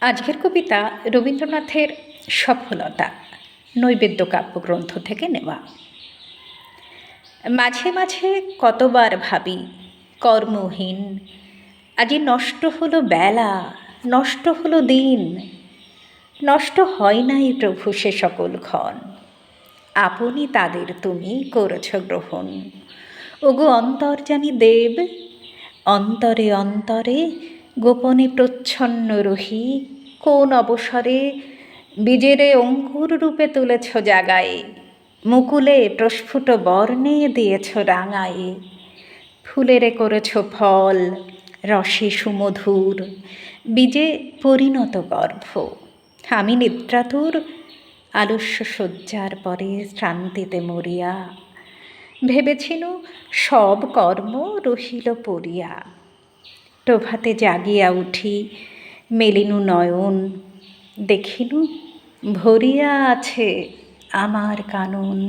আজকের কবিতা রবীন্দ্রনাথের সফলতা নৈবেদ্য কাব্যগ্রন্থ থেকে নেওয়া। মাঝে মাঝে কতবার ভাবি কর্মহীন, আজি নষ্ট হলো বেলা, নষ্ট হলো দিন, নষ্ট হয় নাই প্রভু সে সকল ক্ষণ, আপনি তাদের তুমি করেছ গ্রহণ। ওগো অন্তর্যামী দেব, অন্তরে অন্তরে গোপনে প্রচ্ছন্ন রহি, কোন অবসরে বীজেরে অঙ্কুর রূপে তুলেছ জাগায়ে, মুকুলে প্রস্ফুট বর্ণে দিয়েছ রাঙায়ে, ফুলেরে করেছ ফল রসে সুমধুর, বীজে পরিণত গর্ভ। আমি নিদ্রাতুর আলস্য শয্যার পরে শ্রান্তিতে মরিয়া, ভেবেছিনু সব কর্ম রহিল পড়িয়া। প্রভাতে জাগিয়া উঠি মেলিনু নয়ন, দেখিনু ভরিয়া আছে আমার কানন।